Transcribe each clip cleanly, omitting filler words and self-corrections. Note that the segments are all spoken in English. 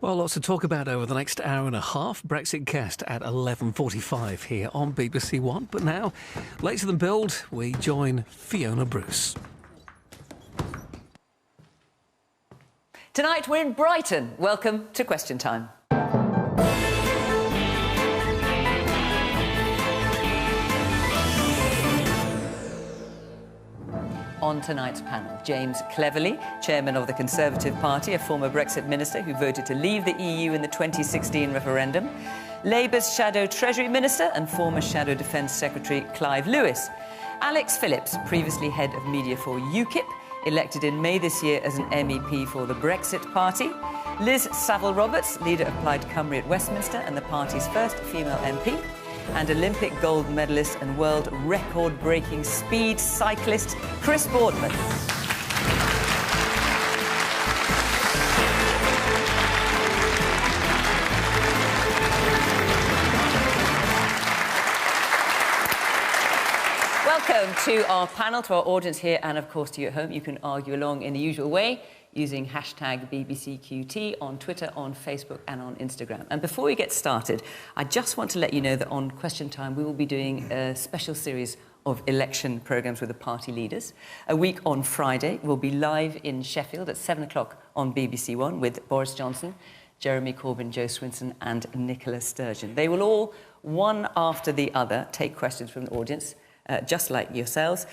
Well, lots to talk about over the next hour and a half. Brexit guest at 11:45 here on BBC One. But now, later than billed, we join Fiona Bruce. Tonight we're in Brighton. Welcome to Question Time. On tonight's panel, James Cleverly, chairman of the Conservative Party, a former Brexit minister who voted to leave the EU in the 2016 referendum, Labour's shadow Treasury Minister and former shadow Defence Secretary Clive Lewis, Alex Phillips, previously head of media for UKIP, elected in May this year as an MEP for the Brexit Party, Liz Saville Roberts, leader of Plaid Cymru at Westminster and the party's first female MP, and Olympic gold medalist and world record-breaking speed cyclist Chris Boardman. Welcome to our panel, to our audience here, and of course to you at home. You can argue along in the usual way using hashtag BBCQT on Twitter, on Facebook and on Instagram. And before we get started, I just want to let you know that on Question Time we will be doing a special series of election programmes with the party leaders. A week on Friday, we'll be live in Sheffield at 7 o'clock on BBC One with Boris Johnson, Jeremy Corbyn, Jo Swinson and Nicola Sturgeon. They will all, one after the other, take questions from the audience, just like yourselves.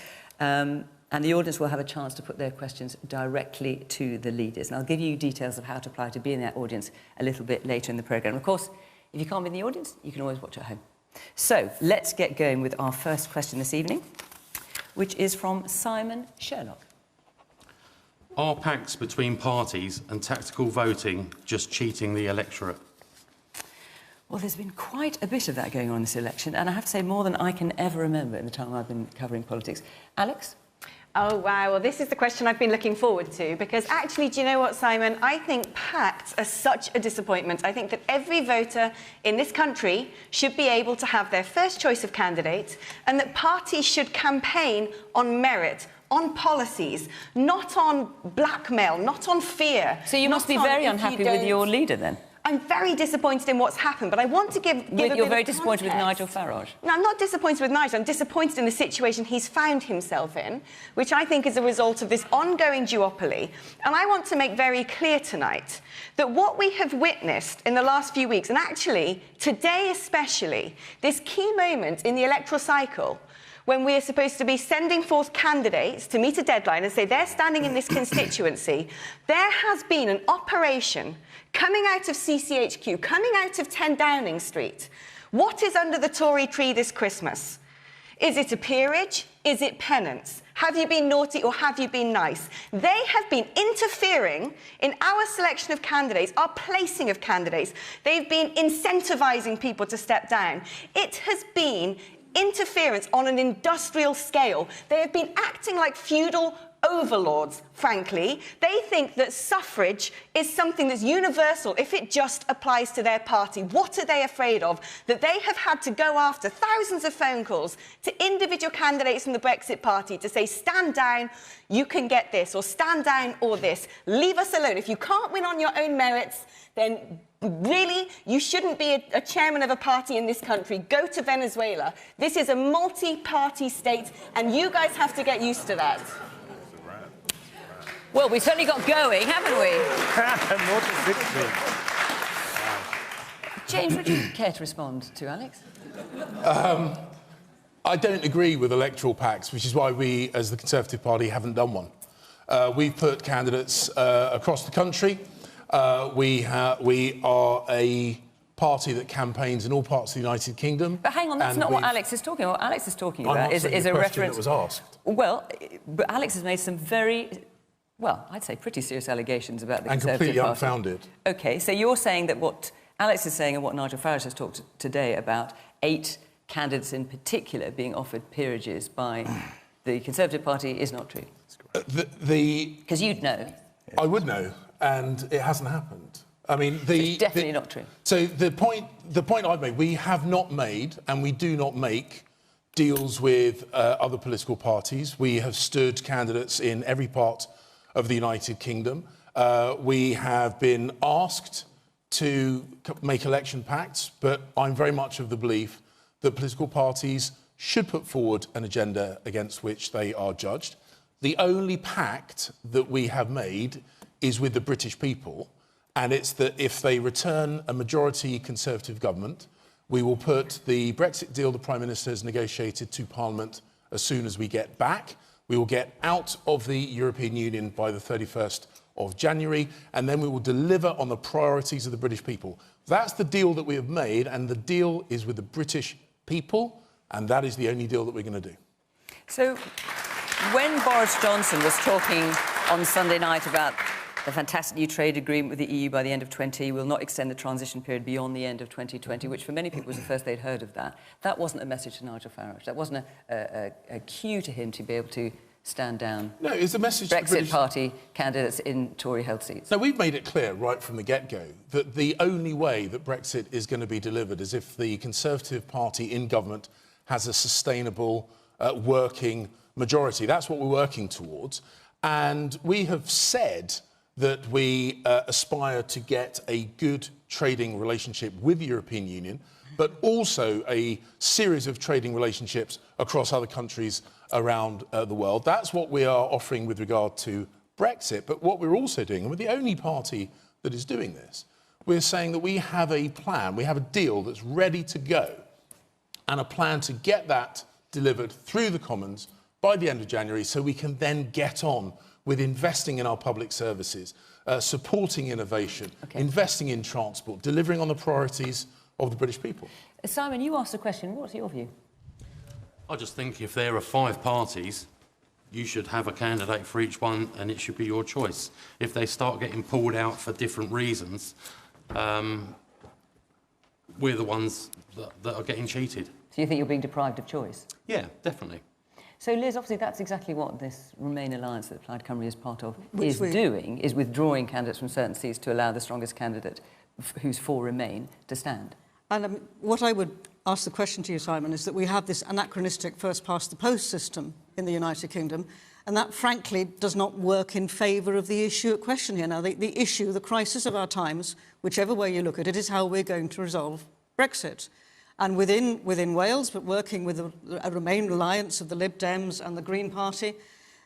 And the audience will have a chance to put their questions directly to the leaders. And I'll give you details of how to apply to be in that audience a little bit later in the programme. Of course, if you can't be in the audience, you can always watch at home. So let's get going with our first question this evening, which is from Simon Sherlock. Are pacts between parties and tactical voting just cheating the electorate? Well, there's been quite a bit of that going on in this election, and I have to say more than I can ever remember in the time I've been covering politics. Alex? Oh, wow. Well, this is the question I've been looking forward to, because actually, do you know what, Simon? I think pacts are such a disappointment. I think that every voter in this country should be able to have their first choice of candidate, and that parties should campaign on merit, on policies, not on blackmail, not on fear. So you must be very unhappy with your leader, then? I'm very disappointed in what's happened, but I want to give a bit of You're very context. disappointed with Nigel Farage? No, I'm not disappointed with Nigel. I'm disappointed in the situation he's found himself in, which I think is a result of this ongoing duopoly. And I want to make very clear tonight that what we have witnessed in the last few weeks, and actually today especially, this key moment in the electoral cycle, when we are supposed to be sending forth candidates to meet a deadline and say they're standing in this constituency, there has been an operation coming out of CCHQ, coming out of 10 Downing Street. What is under the Tory tree this Christmas? Is it a peerage? Is it penance? Have you been naughty or have you been nice? They have been interfering in our selection of candidates, our placing of candidates. They've been incentivising people to step down. It has been interference on an industrial scale. They have been acting like feudal overlords, frankly. They think that suffrage is something that's universal if it just applies to their party. What are they afraid of? That they have had to go after thousands of phone calls to individual candidates from the Brexit Party to say, stand down, you can get this, or stand down or this. Leave us alone. If you can't win on your own merits, then really, you shouldn't be a chairman of a party in this country. Go to Venezuela. This is a multi-party state, and you guys have to get used to that. Well, we've certainly got going, haven't we? James, would you care to respond to Alex? I don't agree with electoral pacts, which is why we, as the Conservative Party, haven't done one. We've put candidates across the country. We are a party that campaigns in all parts of the United Kingdom. But hang on, that's not what Alex is talking about. What Alex is talking about is a reference that was asked. Well, but Alex has made some very, well, I'd say pretty serious allegations about the Conservative Party. And completely Party. unfounded. OK, so you're saying that what Alex is saying and what Nigel Farage has talked today about 8 candidates in particular being offered peerages by the Conservative Party is not true? Because you'd know. I would know, and it hasn't happened. I mean, it's definitely not true. So the point I've made, we have not made, and we do not make, deals with other political parties. We have stood candidates in every part of the United Kingdom. We have been asked to make election pacts, but I'm very much of the belief that political parties should put forward an agenda against which they are judged. The only pact that we have made is with the British people, and it's that if they return a majority Conservative government, we will put the Brexit deal the Prime Minister has negotiated to Parliament as soon as we get back. We will get out of the European Union by the 31st of January, and then we will deliver on the priorities of the British people. That's the deal that we have made, and the deal is with the British people, and that is the only deal that we're going to do. So, when Boris Johnson was talking on Sunday night about the fantastic new trade agreement with the EU by the end of 20, will not extend the transition period beyond the end of 2020, which for many people was the first they'd heard of that. That wasn't a message to Nigel Farage. That wasn't a cue to him to be able to stand down. No, it's a message Brexit to British Party candidates in Tory-held seats. So we've made it clear right from the get-go that the only way that Brexit is going to be delivered is if the Conservative Party in government has a sustainable, working majority. That's what we're working towards. And we have said that we aspire to get a good trading relationship with the European Union, but also a series of trading relationships across other countries around the world. That's what we are offering with regard to Brexit. But what we're also doing, and we're the only party that is doing this, we're saying that we have a plan, we have a deal that's ready to go, and a plan to get that delivered through the Commons by the end of January, so we can then get on with investing in our public services, supporting innovation, investing in transport, delivering on the priorities of the British people. Simon, you asked a question. What's your view? I just think if there are 5 parties, you should have a candidate for each one and it should be your choice. If they start getting pulled out for different reasons, we're the ones that are getting cheated. So you think you're being deprived of choice? Yeah, definitely. So, Liz, obviously that's exactly what this Remain alliance that Plaid Cymru is part of is doing, is withdrawing candidates from certain seats to allow the strongest candidate who's for Remain to stand. And what I would ask the question to you, Simon, is that we have this anachronistic first-past-the-post system in the United Kingdom, and that, frankly, does not work in favour of the issue at question here. Now, the issue, the crisis of our times, whichever way you look at it, is how we're going to resolve Brexit. And within Wales, but working with a Remain alliance of the Lib Dems and the Green Party,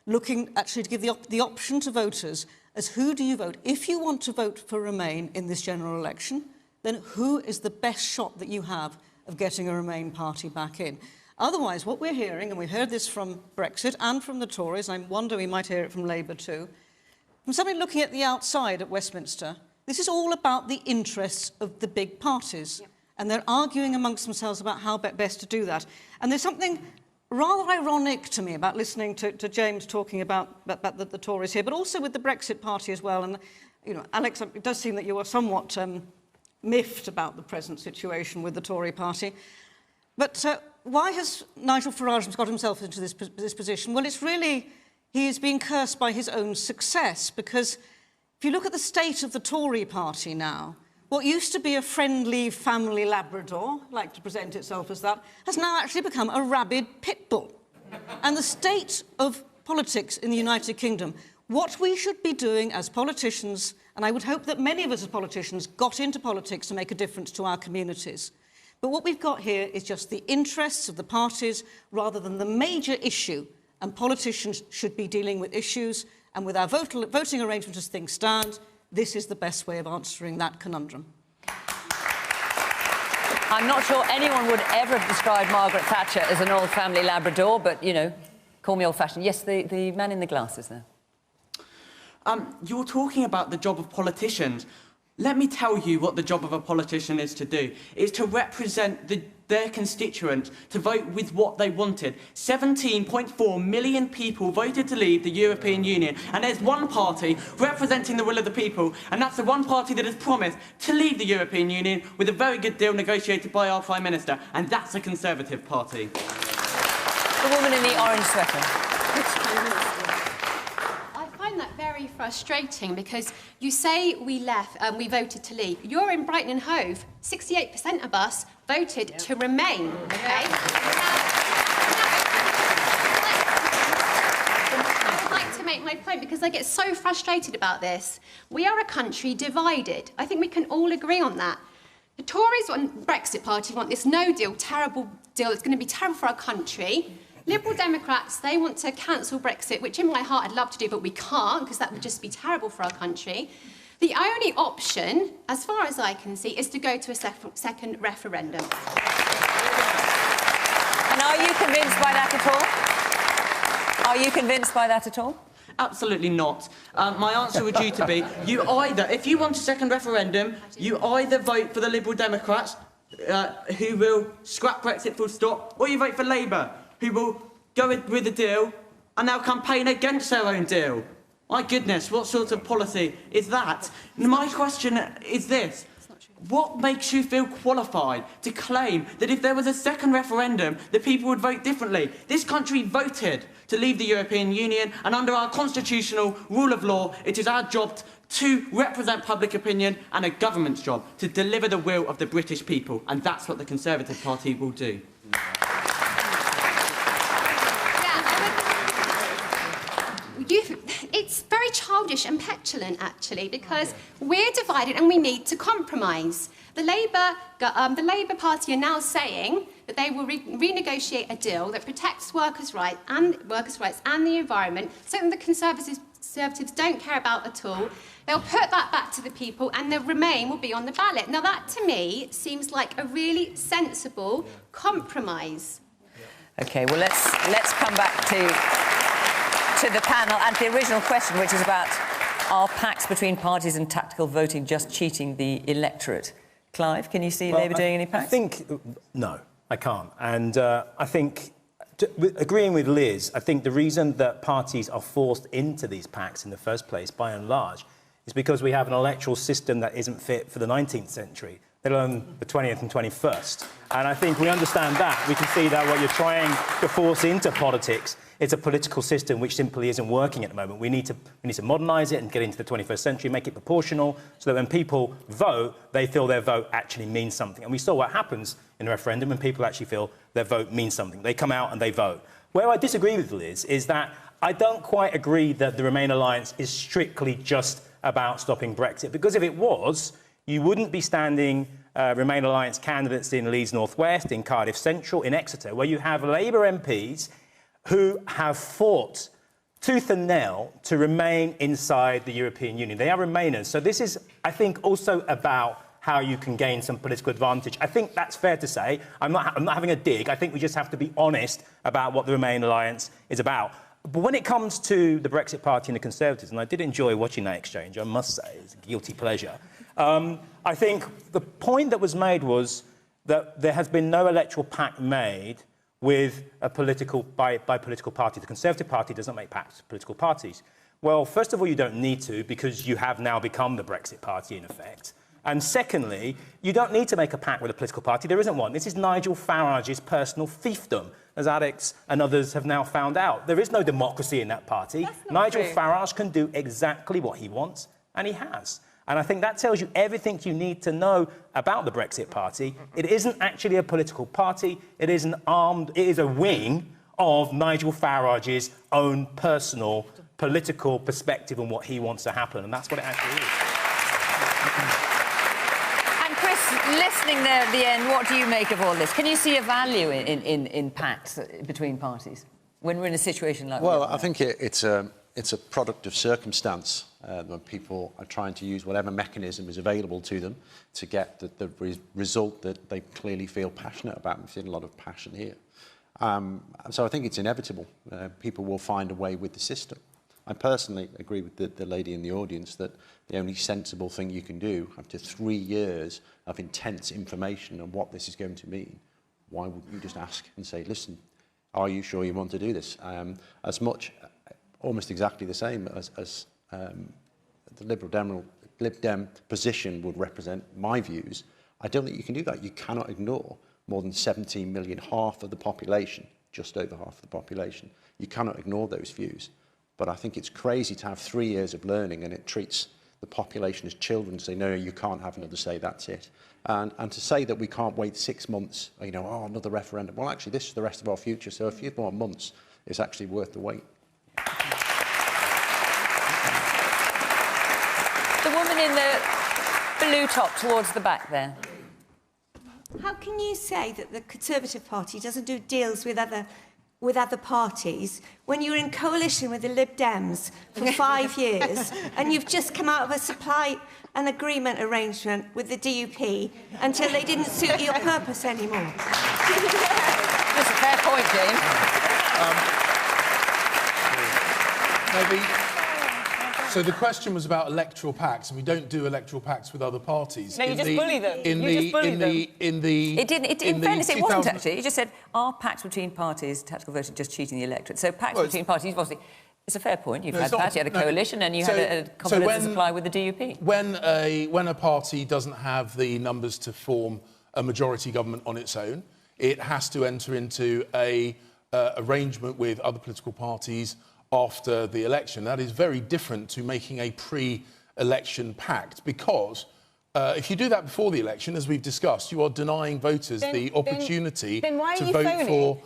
looking actually to give the option to voters as who do you vote? If you want to vote for Remain in this general election, then who is the best shot that you have of getting a Remain party back in? Otherwise, what we're hearing, and we heard this from Brexit and from the Tories, and I wonder we might hear it from Labour too, from somebody looking at the outside at Westminster, this is all about the interests of the big parties. Yep. And they're arguing amongst themselves about how best to do that. And there's something rather ironic to me about listening to James talking about the Tories here, but also with the Brexit Party as well. And, you know, Alex, it does seem that you are somewhat miffed about the present situation with the Tory Party. But why has Nigel Farage got himself into this position? Well, it's really, he is being cursed by his own success, because if you look at the state of the Tory Party now, what used to be a friendly family Labrador, like to present itself as that, has now actually become a rabid pit bull. And the state of politics in the United Kingdom, what we should be doing as politicians, and I would hope that many of us as politicians got into politics to make a difference to our communities. But what we've got here is just the interests of the parties rather than the major issue, and politicians should be dealing with issues, and with our voting arrangements as things stand, this is the best way of answering that conundrum. I'm not sure anyone would ever have described Margaret Thatcher as an old family Labrador, but, you know, call me old-fashioned. Yes, the man in the glasses there. You're talking about the job of politicians. Let me tell you what the job of a politician is to do. It's to represent their constituents, to vote with what they wanted. 17.4 million people voted to leave the European Union, and there's one party representing the will of the people, and that's the one party that has promised to leave the European Union with a very good deal negotiated by our Prime Minister, and that's the Conservative Party. The woman in the orange sweater. That very frustrating, because you say we voted to leave. You're in Brighton and Hove. 68% of us voted to remain. Okay. I would like to make make my point because I get so frustrated about this. We are a country divided. I think we can all agree on that. The Tories and Brexit Party want this no-deal, terrible deal that's going to be terrible for our country. Liberal Democrats, they want to cancel Brexit, which in my heart I'd love to do, but we can't because that would just be terrible for our country. The only option, as far as I can see, is to go to a second referendum. And are you convinced by that at all? Are you convinced by that at all? Absolutely not. My answer would you to be, you either, if you want a second referendum, you either vote for the Liberal Democrats, who will scrap Brexit full stop, or you vote for Labour, who will go with the deal and now campaign against their own deal. My goodness, what sort of policy is that? My question is this. What makes you feel qualified to claim that if there was a second referendum, the people would vote differently? This country voted to leave the European Union, and under our constitutional rule of law, it is our job to represent public opinion and a government's job to deliver the will of the British people, and that's what the Conservative Party will do. It's very childish and petulant, actually, because we're divided and we need to compromise. The Labour Party are now saying that they will renegotiate a deal that protects workers' rights and the environment, something the Conservatives don't care about at all. They'll put that back to the people and the Remain will be on the ballot. Now, that, to me, seems like a really sensible compromise. OK, well, let's come back to the panel and the original question, which is about are pacts between parties and tactical voting just cheating the electorate? Clive, can you see Labour doing any pacts? I think, no, I can't. And I think, agreeing with Liz, I think the reason that parties are forced into these pacts in the first place, by and large, is because we have an electoral system that isn't fit for the 19th century, let alone the 20th and 21st. And I think we understand that. We can see that what you're trying to force into politics is a political system which simply isn't working at the moment. We need to modernise it and get into the 21st century, make it proportional, so that when people vote, they feel their vote actually means something. And we saw what happens in a referendum when people actually feel their vote means something. They come out and they vote. Where I disagree with Liz is that I don't quite agree that the Remain alliance is strictly just about stopping Brexit, because if it was, you wouldn't be standing Remain alliance candidates in Leeds North West, in Cardiff Central, in Exeter, where you have Labour MPs who have fought tooth and nail to remain inside the European Union. They are Remainers. So this is, I think, also about how you can gain some political advantage. I think that's fair to say. I'm not having a dig. I think we just have to be honest about what the Remain alliance is about. But when it comes to the Brexit Party and the Conservatives, and I did enjoy watching that exchange, I must say, it's a guilty pleasure, I think the point that was made was that there has been no electoral pact made with a political party. The Conservative Party doesn't make pacts with political parties. Well, first of all, you don't need to, because you have now become the Brexit Party, in effect. And secondly, you don't need to make a pact with a political party. There isn't one. This is Nigel Farage's personal fiefdom, as Alex and others have now found out. There is no democracy in that party. Nigel Farage can do exactly what he wants, and he has. And I think that tells you everything you need to know about the Brexit Party. It isn't actually a political party. It is a wing of Nigel Farage's own personal political perspective on what he wants to happen. And that's what it actually is. And Chris, listening there at the end, what do you make of all this? Can you see a value in pacts between parties when we're in a situation like that? Well, I think it's a product of circumstance. When people are trying to use whatever mechanism is available to them to get the result that they clearly feel passionate about. We've seen a lot of passion here. So I think it's inevitable. People will find a way with the system. I personally agree with the lady in the audience that the only sensible thing you can do after 3 years of intense information on what this is going to mean, why wouldn't you just ask and say, listen, are you sure you want to do this? As much, almost exactly the same as the Lib Dem position would represent my views, I don't think you can do that. You cannot ignore more than 17 million, half of the population, just over half of the population. You cannot ignore those views. But I think it's crazy to have 3 years of learning and it treats the population as children, say, no, you can't have another say, that's it. And to say that we can't wait 6 months, you know, oh, another referendum. Well, actually, this is the rest of our future, so a few more months is actually worth the wait. blue top towards the back there. How can you say that the Conservative Party doesn't do deals with other parties when you're in coalition with the Lib Dems for 5 years and you've just come out of a supply and agreement arrangement with the DUP until they didn't suit your purpose anymore? That's a fair point, James. So the question was about electoral pacts, and we don't do electoral pacts with other parties. No, you just bully them. In fairness, it wasn't actually. You just said, are pacts between parties, tactical voting, just cheating the electorate? So pacts between parties, obviously, it's a fair point. You've had Pat, you had a coalition, and you had a confidence supply with the DUP. When a party doesn't have the numbers to form a majority government on its own, it has to enter into a arrangement with other political parties after the election. That is very different to making a pre-election pact, because if you do that before the election, as we've discussed, you are denying voters the opportunity to vote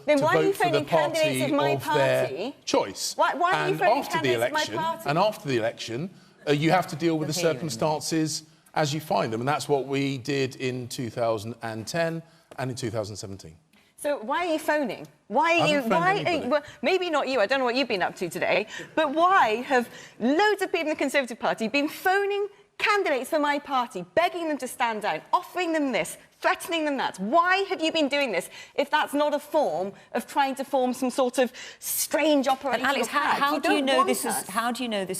for the party of their choice. Why are you phoning candidates of my party? And after the election, you have to deal with the circumstances as you find them, and that's what we did in 2010 and in 2017. So why are you phoning? Well, maybe not you, I don't know what you've been up to today, but why have loads of people in the Conservative Party been phoning candidates for my party, begging them to stand down, offering them this, threatening them that? Why have you been doing this if that's not a form of trying to form some sort of strange operation? Alex, how do you know this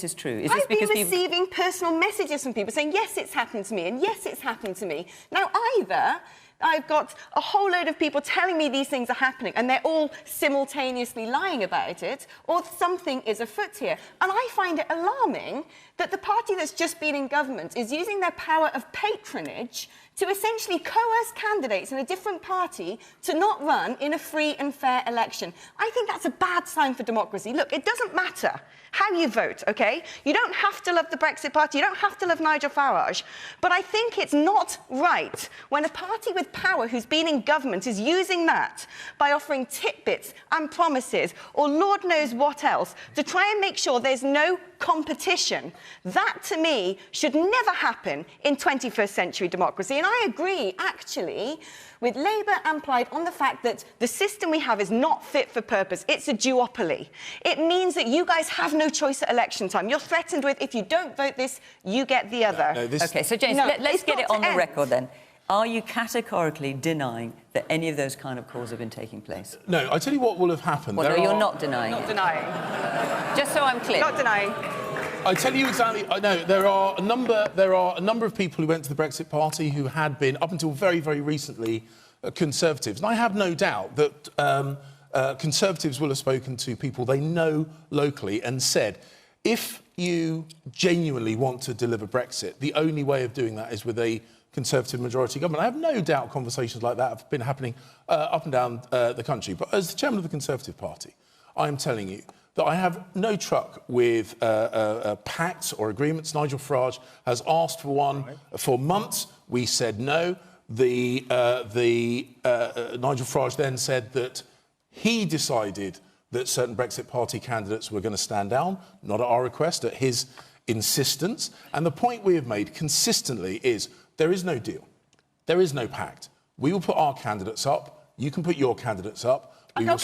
is true? Is I've been receiving personal messages from people saying, yes, it's happened to me, and yes, it's happened to me. Now, either I've got a whole load of people telling me these things are happening and they're all simultaneously lying about it, or something is afoot here. And I find it alarming that the party that's just been in government is using their power of patronage to essentially coerce candidates in a different party to not run in a free and fair election. I think that's a bad sign for democracy. Look, it doesn't matter how you vote, OK? You don't have to love the Brexit Party, you don't have to love Nigel Farage, but I think it's not right when a party with power who's been in government is using that by offering tidbits and promises, or Lord knows what else, to try and make sure there's no competition. That, to me, should never happen in 21st century democracy. And I agree, actually, with Labour and Plaid on the fact that the system we have is not fit for purpose. It's a duopoly. It means that you guys have no choice at election time. You're threatened with, if you don't vote this, you get the other. OK, so, James, let's get it on the record, then. Are you categorically denying that any of those kind of calls have been taking place? No, I tell you what will have happened. Well, no, you're not denying. Not denying. Just so I'm clear. Not denying. I tell you exactly. I know there are a number of people who went to the Brexit Party who had been, up until very, very recently, Conservatives, and I have no doubt that Conservatives will have spoken to people they know locally and said, if you genuinely want to deliver Brexit, the only way of doing that is with a Conservative majority government. I have no doubt conversations like that have been happening up and down the country. But as the chairman of the Conservative Party, I am telling you that I have no truck with pacts or agreements. Nigel Farage has asked for one for months. We said no. Nigel Farage then said that he decided that certain Brexit Party candidates were going to stand down, not at our request, at his insistence. And the point we have made consistently is there is no deal. There is no pact. We will put our candidates up. You can put your candidates up. We will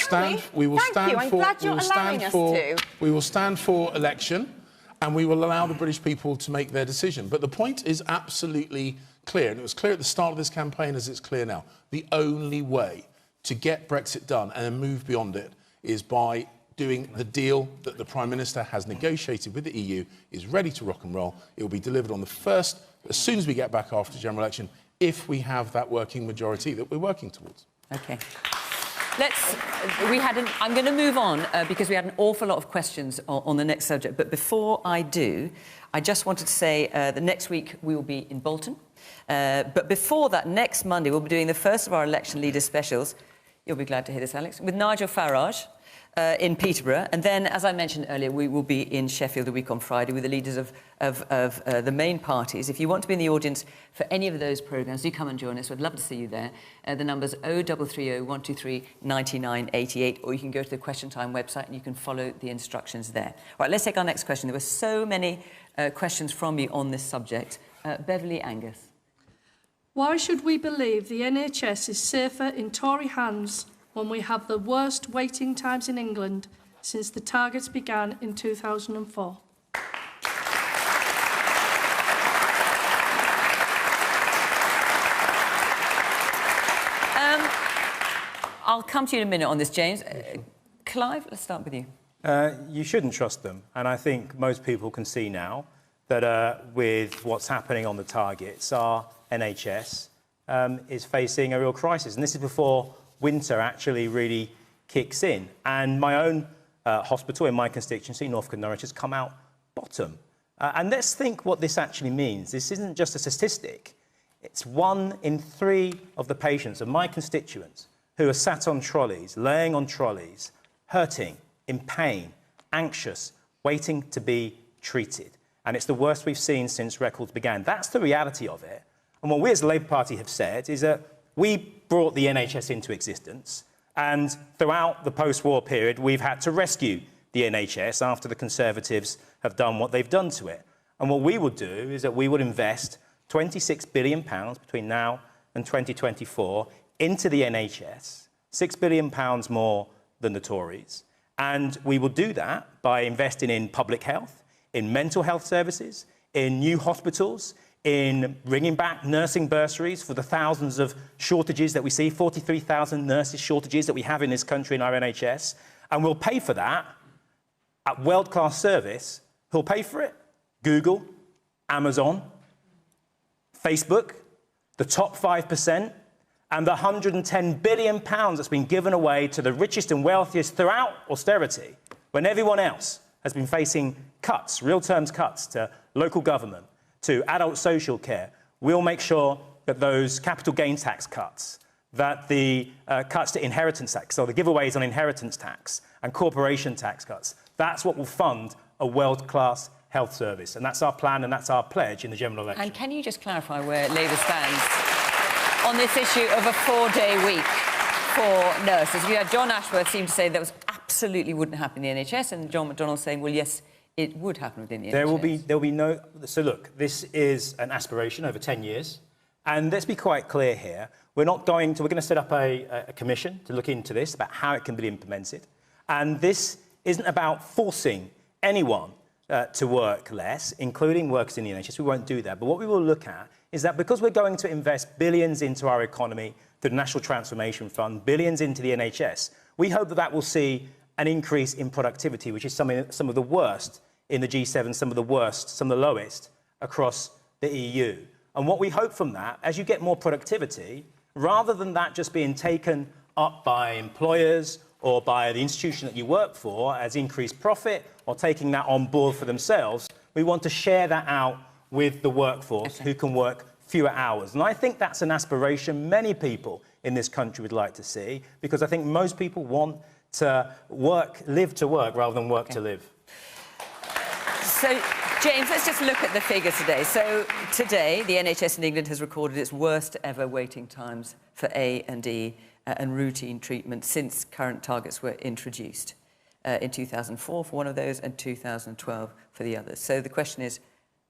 stand for election, and we will allow the British people to make their decision. But the point is absolutely clear, and it was clear at the start of this campaign as it's clear now. The only way to get Brexit done and then move beyond it is by doing the deal that the Prime Minister has negotiated with the EU, is ready to rock and roll. It will be delivered on the first, as soon as we get back after the general election, if we have that working majority that we're working towards. OK. I'm going to move on because we had an awful lot of questions on the next subject. But before I do, I just wanted to say that next week we will be in Bolton. But before that, next Monday, we'll be doing the first of our election leader specials. You'll be glad to hear this, Alex, with Nigel Farage in Peterborough. And then, as I mentioned earlier, we will be in Sheffield the week on Friday with the leaders of the main parties. If you want to be in the audience for any of those programmes, do come and join us. We'd love to see you there. The number's 0330 123 9988, or you can go to the Question Time website and you can follow the instructions there. Right, let's take our next question. There were so many questions from you on this subject. Beverly Angus. Why should we believe the NHS is safer in Tory hands when we have the worst waiting times in England since the targets began in 2004? I'll come to you in a minute on this, James. Clive, let's start with you. You shouldn't trust them. And I think most people can see now that with what's happening on the targets, our NHS is facing a real crisis. And this is before winter actually really kicks in. And my own hospital in my constituency, Norfolk and Norwich, has come out bottom. And let's think what this actually means. This isn't just a statistic. It's 1 in 3 of the patients of my constituents who are sat on trolleys, laying on trolleys, hurting, in pain, anxious, waiting to be treated. And it's the worst we've seen since records began. That's the reality of it. And what we as the Labour Party have said is that we brought the NHS into existence, and throughout the post-war period, we've had to rescue the NHS after the Conservatives have done what they've done to it. And what we would do is that we would invest £26 billion between now and 2024 into the NHS, £6 billion more than the Tories. And we will do that by investing in public health, in mental health services, in new hospitals, in bringing back nursing bursaries for the thousands of shortages that we see, 43,000 nurses shortages that we have in this country in our NHS. And we'll pay for that at world-class service. Who'll pay for it? Google, Amazon, Facebook, the top 5%, and the £110 billion that's been given away to the richest and wealthiest throughout austerity, when everyone else has been facing cuts, real terms cuts to local government, to adult social care. We'll make sure that those capital gains tax cuts, that the cuts to inheritance tax, so the giveaways on inheritance tax and corporation tax cuts, that's what will fund a world-class health service. And that's our plan and that's our pledge in the general election. And can you just clarify where Labour stands on this issue of a 4-day week for nurses? You had John Ashworth seem to say that was absolutely wouldn't happen in the NHS, and John McDonnell saying, well, yes, it would happen within the NHS. There will be no... So, look, this is an aspiration over 10 years. And let's be quite clear here. We're going to set up a commission to look into this, about how it can be implemented. And this isn't about forcing anyone to work less, including workers in the NHS. We won't do that. But what we will look at is that because we're going to invest billions into our economy through the National Transformation Fund, billions into the NHS, we hope that that will see an increase in productivity, which is some of the worst in the G7, some of the lowest across the EU. And what we hope from that, as you get more productivity, rather than that just being taken up by employers or by the institution that you work for as increased profit or taking that on board for themselves, we want to share that out with the workforce who can work fewer hours. And I think that's an aspiration many people in this country would like to see, because I think most people want to live to work rather than work to live. So, James, let's just look at the figures today. So, today, the NHS in England has recorded its worst ever waiting times for A&E and routine treatment since current targets were introduced in 2004 for one of those and 2012 for the others. So the question is,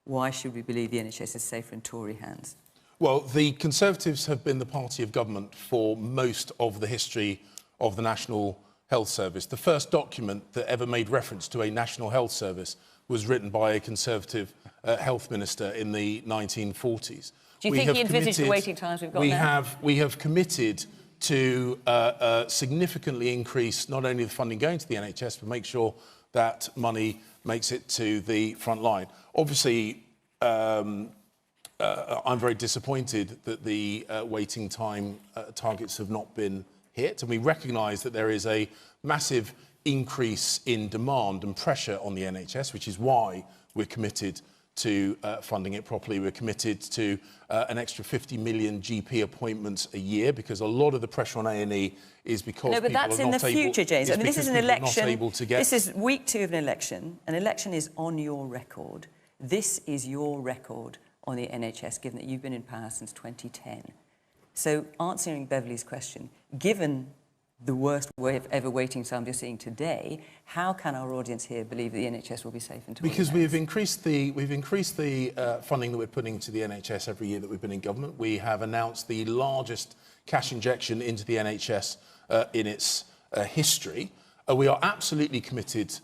why should we believe the NHS is safer in Tory hands? Well, the Conservatives have been the party of government for most of the history of the National Health Service. The first document that ever made reference to a National Health Service was written by a Conservative health minister in the 1940s. Do you think he envisaged the waiting times we've got now? We have committed to significantly increase not only the funding going to the NHS, but make sure that money makes it to the front line. Obviously, I'm very disappointed that the waiting time targets have not been hit, and we recognise that there is a massive increase in demand and pressure on the NHS, which is why we're committed to funding it properly. We're committed to an extra 50 million GP appointments a year, because a lot of the pressure on A&E is because no, but that's in the future, James. I mean, this is an election. This is week 2 of an election. An election is on your record. This is your record on the NHS, given that you've been in power since 2010. So, answering Beverly's question, given the worst ever waiting times you're seeing today, how can our audience here believe that the NHS will be safe in 20 Because days? we've increased the funding that we're putting into the NHS every year that we've been in government. We have announced the largest cash injection into the NHS in its history. We are absolutely committed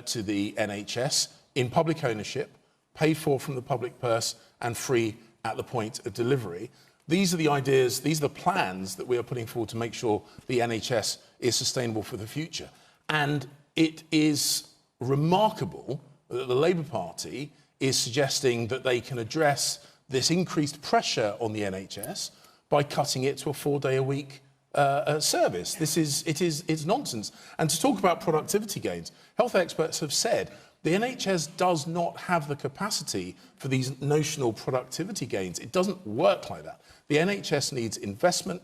to the NHS in public ownership, paid for from the public purse and free at the point of delivery. These are the ideas, these are the plans that we are putting forward to make sure the NHS is sustainable for the future. And it is remarkable that the Labour Party is suggesting that they can address this increased pressure on the NHS by cutting it to a 4-day-a-week service. It's nonsense. And to talk about productivity gains, health experts have said the NHS does not have the capacity for these notional productivity gains. It doesn't work like that. The NHS needs investment,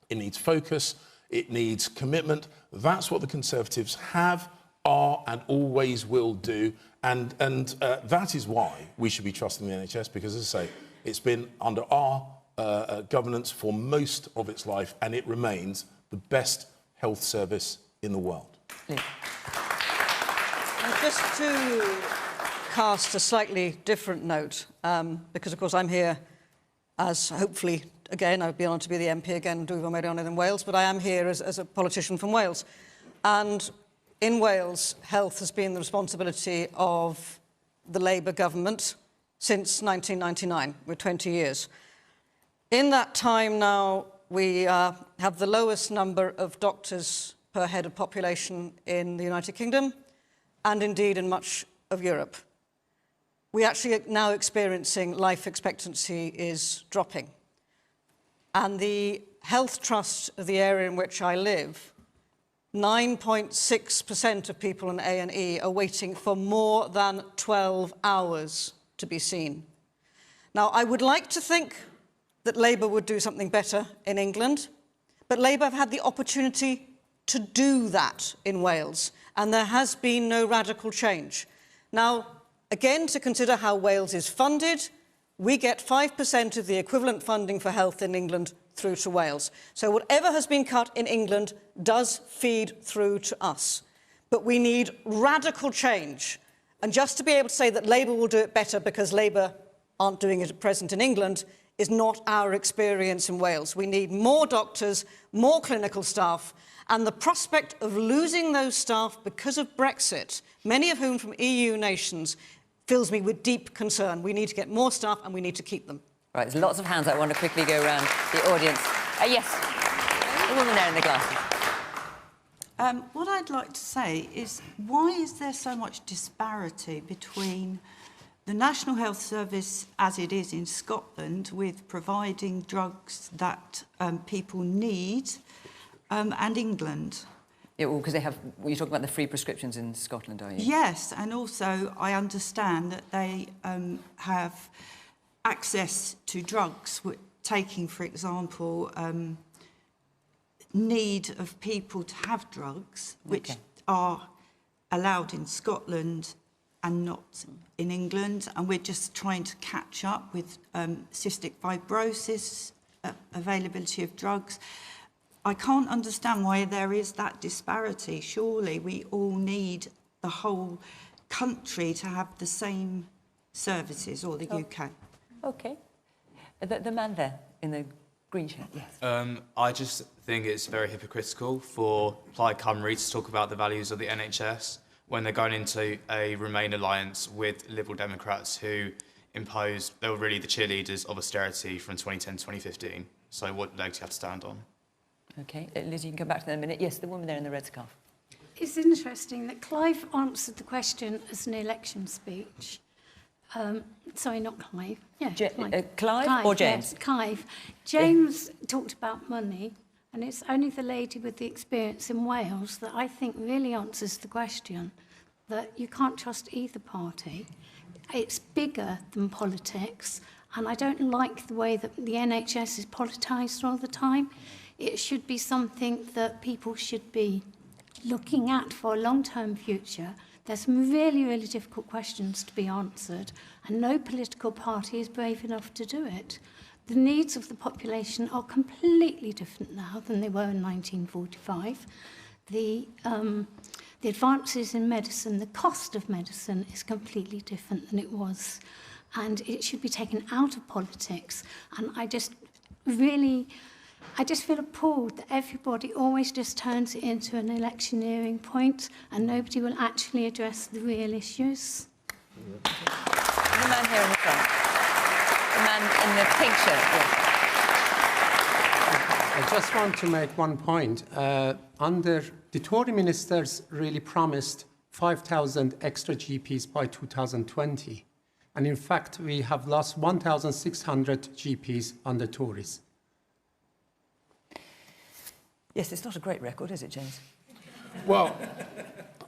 it needs focus, it needs commitment. That's what the Conservatives have, are and always will do. And that is why we should be trusting the NHS, because, as I say, it's been under our governance for most of its life, and it remains the best health service in the world. And just to cast a slightly different note, because, of course, I'm here as, hopefully, again, I'd be honoured to be the MP again, Dwy Fod in Wales, but I am here as a politician from Wales. And in Wales, health has been the responsibility of the Labour government since 1999, we're 20 years. In that time now, we have the lowest number of doctors per head of population in the United Kingdom, and indeed in much of Europe. We actually are now experiencing life expectancy is dropping. And the health trust of the area in which I live, 9.6% of people in A&E are waiting for more than 12 hours to be seen. Now, I would like to think that Labour would do something better in England, but Labour have had the opportunity to do that in Wales, and there has been no radical change. Now, again, to consider how Wales is funded, we get 5% of the equivalent funding for health in England through to Wales. So whatever has been cut in England does feed through to us. But we need radical change. And just to be able to say that Labour will do it better because Labour aren't doing it at present in England is not our experience in Wales. We need more doctors, more clinical staff, and the prospect of losing those staff because of Brexit, many of whom from EU nations, fills me with deep concern. We need to get more staff and we need to keep them. Right, there's lots of hands. I want to quickly go around the audience. Yes, the woman there in the glasses. What I'd like to say is, why is there so much disparity between the National Health Service as it is in Scotland with providing drugs that people need and England? Yeah, well, because they have... You're talking about the free prescriptions in Scotland, are you? Yes, and also I understand that they have access to drugs, taking, for example, need of people to have drugs, which are allowed in Scotland and not in England, and we're just trying to catch up with cystic fibrosis, availability of drugs. I can't understand why there is that disparity. Surely we all need the whole country to have the same services, or the UK. OK. The man there in the green shirt, yes. I just think it's very hypocritical for Plaid Cymru to talk about the values of the NHS when they're going into a Remain alliance with Liberal Democrats who imposed, they were really the cheerleaders of austerity from 2010 to 2015. So what legs you have to stand on? OK. Liz, you can come back to that in a minute. Yes, the woman there in the red scarf. It's interesting that Clive answered the question as an election speech. Sorry, not Clive. Yeah, Clive or James? Yes, Clive. James talked about money, and it's only the lady with the experience in Wales that I think really answers the question that you can't trust either party. It's bigger than politics, and I don't like the way that the NHS is politicised all the time. It should be something that people should be looking at for a long-term future. There's some really, really difficult questions to be answered, and no political party is brave enough to do it. The needs of the population are completely different now than they were in 1945. The advances in medicine, the cost of medicine is completely different than it was. And it should be taken out of politics. And I just feel appalled that everybody always just turns it into an electioneering point and nobody will actually address the real issues. The man here in the front. The man in the pink shirt. Yes. I just want to make one point. Under the Tory ministers really promised 5,000 extra GPs by 2020. And in fact, we have lost 1,600 GPs under Tories. Yes, it's not a great record, is it, James? Well,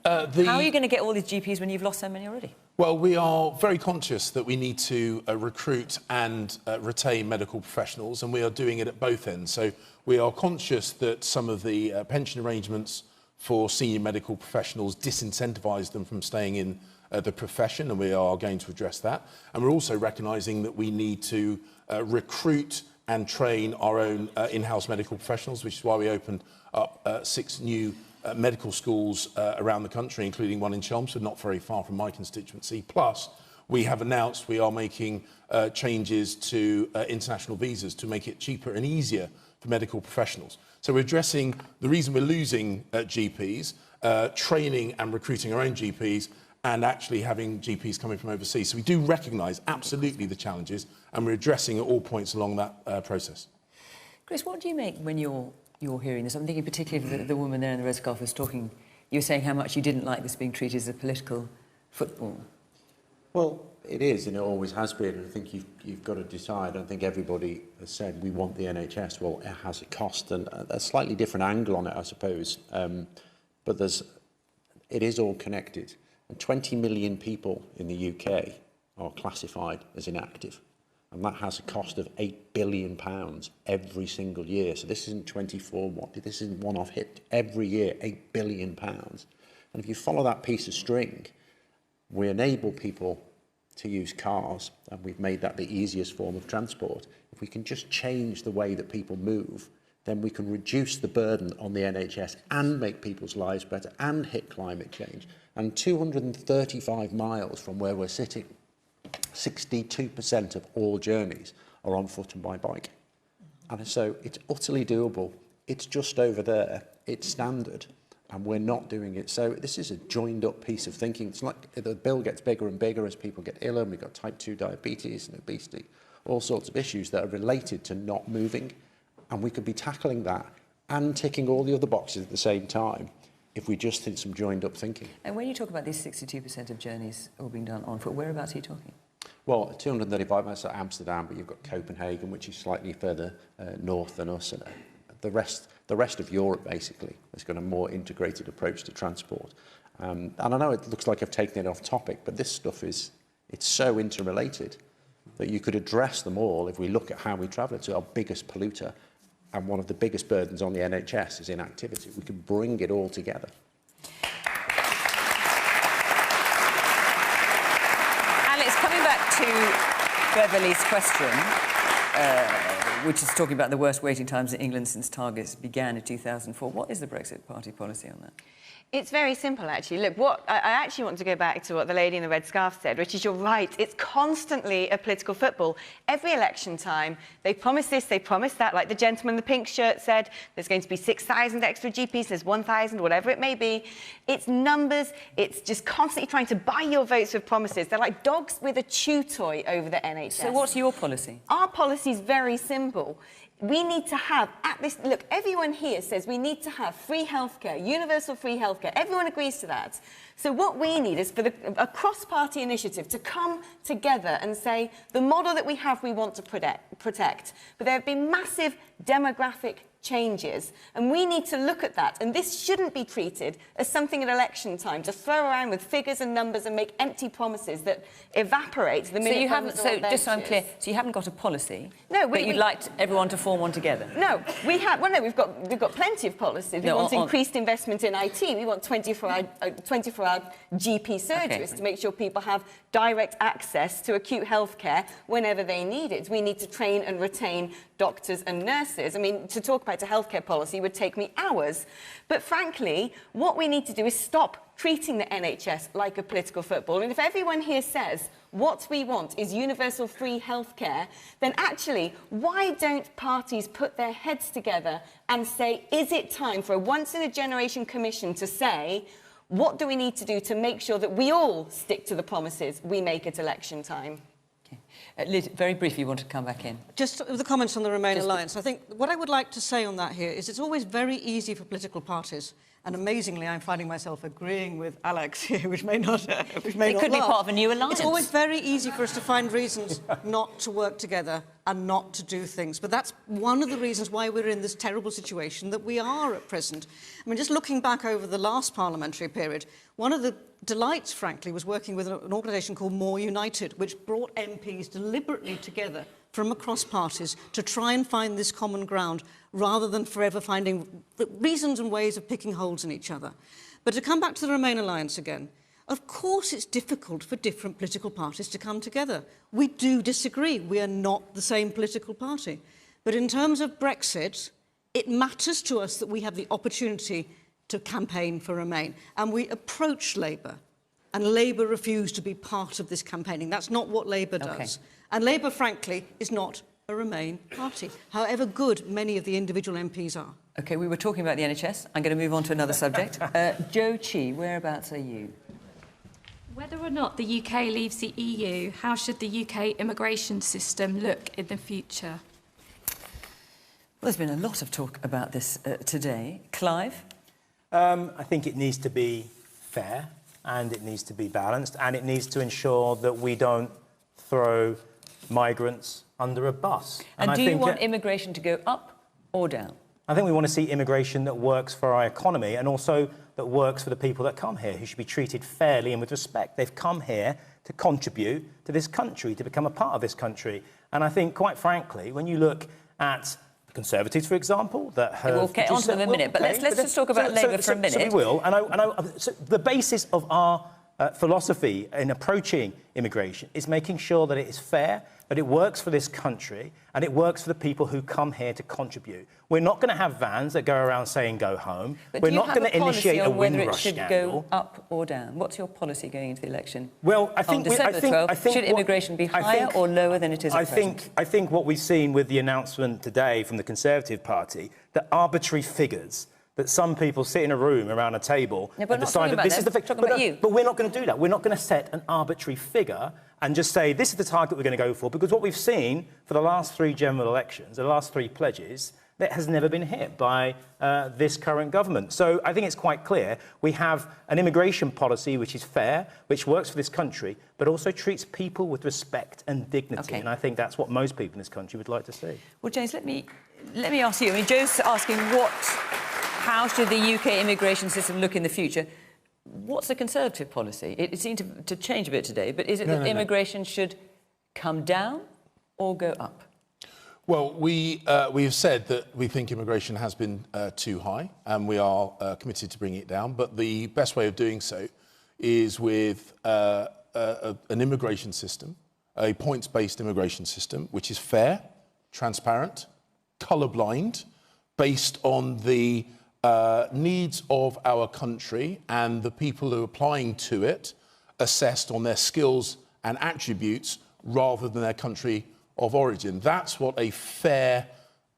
how are you going to get all these GPs when you've lost so many already? Well, we are very conscious that we need to recruit and retain medical professionals, and we are doing it at both ends. So we are conscious that some of the pension arrangements for senior medical professionals disincentivise them from staying in the profession, and we are going to address that. And we're also recognising that we need to recruit and train our own in-house medical professionals, which is why we opened up 6 new medical schools around the country, including one in Chelmsford, not very far from my constituency. Plus, we have announced we are making changes to international visas to make it cheaper and easier for medical professionals. So we're addressing the reason we're losing GPs, training and recruiting our own GPs, and actually having GPs coming from overseas. So we do recognise absolutely the challenges, and we're addressing at all points along that process. Chris, what do you make when you're hearing this? I'm thinking particularly of the woman there in the red scarf who's talking. You were saying how much you didn't like this being treated as a political football. Well, it is, and it always has been. And I think you've got to decide. I think everybody has said we want the NHS. Well, it has a cost, and a slightly different angle on it, I suppose. But it is all connected. And 20 million people in the UK are classified as inactive. And that has a cost of £8 billion every single year. So this isn't 24, this isn't one-off hit. Every year, £8 billion. And if you follow that piece of string, we enable people to use cars, and we've made that the easiest form of transport. If we can just change the way that people move, then we can reduce the burden on the NHS and make people's lives better and hit climate change. And 235 miles from where we're sitting, 62% of all journeys are on foot and by bike. And so it's utterly doable. It's just over there. It's standard. And we're not doing it. So this is a joined up piece of thinking. It's like the bill gets bigger and bigger as people get iller, and we've got type 2 diabetes and obesity, all sorts of issues that are related to not moving. And we could be tackling that and ticking all the other boxes at the same time if we just did some joined up thinking. And when you talk about these 62% of journeys all being done on foot, whereabouts are you talking? Well, 235 miles to Amsterdam, but you've got Copenhagen, which is slightly further north than us, and the rest of Europe basically has got a more integrated approach to transport. And I know it looks like I've taken it off topic, but this stuff it's so interrelated that you could address them all if we look at how we travel. It's our biggest polluter, and one of the biggest burdens on the NHS is inactivity. We can bring it all together. Alex, coming back to Beverly's question, which is talking about the worst waiting times in England since targets began in 2004. What is the Brexit Party policy on that? It's very simple, actually. Look, what I actually want to go back to what the lady in the red scarf said, which is you're right. It's constantly a political football. Every election time, they promise this, they promise that. Like the gentleman in the pink shirt said, there's going to be 6,000 extra GPs, there's 1,000, whatever it may be. It's numbers. It's just constantly trying to buy your votes with promises. They're like dogs with a chew toy over the NHS. So what's your policy? Our policy is very simple. We need to have, at this, look, everyone here says we need to have free healthcare, universal free healthcare. Everyone agrees to that. So what we need is for a cross-party initiative to come together and say the model that we have we want to protect. But there have been massive demographic changes. And we need to look at that. And this shouldn't be treated as something at election time, to throw around with figures and numbers and make empty promises that evaporate the minute. So you haven't, so just so I'm clear, so you haven't got a policy, but you'd like everyone to form one together? No, we have, well, no, we've got plenty of policies. We want increased investment in IT. We want 24-hour GP surgeries to make sure people have direct access to acute health care whenever they need it. We need to train and retain doctors and nurses. I mean, to talk about a healthcare policy would take me hours. But frankly, what we need to do is stop treating the NHS like a political football. And if everyone here says what we want is universal free healthcare, then actually, why don't parties put their heads together and say, is it time for a once-in-a-generation commission to say, what do we need to do to make sure that we all stick to the promises we make at election time? Liz, very briefly, you want to come back in? Just the comments on the Remain alliance. I think what I would like to say on that here is it's always very easy for political parties, and amazingly, I'm finding myself agreeing with Alex here, which may not It could be part of a new alliance. It's always very easy for us to find reasons not to work together and not to do things. But that's one of the reasons why we're in this terrible situation that we are at present. I mean, just looking back over the last parliamentary period, one of the delights, frankly, was working with an organisation called More United, which brought MPs deliberately together from across parties to try and find this common ground rather than forever finding reasons and ways of picking holes in each other. But to come back to the Remain alliance again, of course it's difficult for different political parties to come together. We do disagree. We are not the same political party. But in terms of Brexit, it matters to us that we have the opportunity to campaign for Remain. And we approach Labour, and Labour refused to be part of this campaigning. That's not what Labour does. And Labour, frankly, is not a Remain party, however good many of the individual MPs are. OK, we were talking about the NHS. I'm going to move on to another subject. Joe Chi, whereabouts are you? Whether or not the UK leaves the EU, how should the UK immigration system look in the future? Well, there's been a lot of talk about this today. Clive? I think it needs to be fair, and it needs to be balanced, and it needs to ensure that we don't throw migrants under a bus. And do you want immigration to go up or down? I think we want to see immigration that works for our economy and also that works for the people that come here, who should be treated fairly and with respect. They've come here to contribute to this country, to become a part of this country. And I think, quite frankly, when you look at the Conservatives, for example, that have... We'll get on to them in a minute, but let's just talk about Labour for a minute. So we will. So the basis of our philosophy in approaching immigration is making sure that it is fair, that it works for this country, and it works for the people who come here to contribute. We're not going to have vans that go around saying go home. But we're not going to initiate a Windrush Windrush scandal. Whether it should go up or down? What's your policy going into the election? Well, I think... On December 12th, should immigration be higher or lower than it is at present? I think what we've seen with the announcement today from the Conservative Party, that arbitrary figures that some people sit in a room around a table and decide that this is the figure. But we're not going to do that. We're not going to set an arbitrary figure and just say this is the target we're going to go for, because what we've seen for the last 3 general elections, the last 3 pledges, that has never been hit by this current government. So I think it's quite clear we have an immigration policy which is fair, which works for this country, but also treats people with respect and dignity. And I think that's what most people in this country would like to see. Well, James, let me ask you. I mean, Joe's asking how should the UK immigration system look in the future? What's the Conservative policy? It seemed to change a bit today, but is it that immigration should come down or go up? Well, we have said that we think immigration has been too high, and we are committed to bringing it down. But the best way of doing so is with an immigration system, a points-based immigration system, which is fair, transparent, colourblind, based on the needs of our country and the people who are applying to it, assessed on their skills and attributes rather than their country of origin. That's what a fair,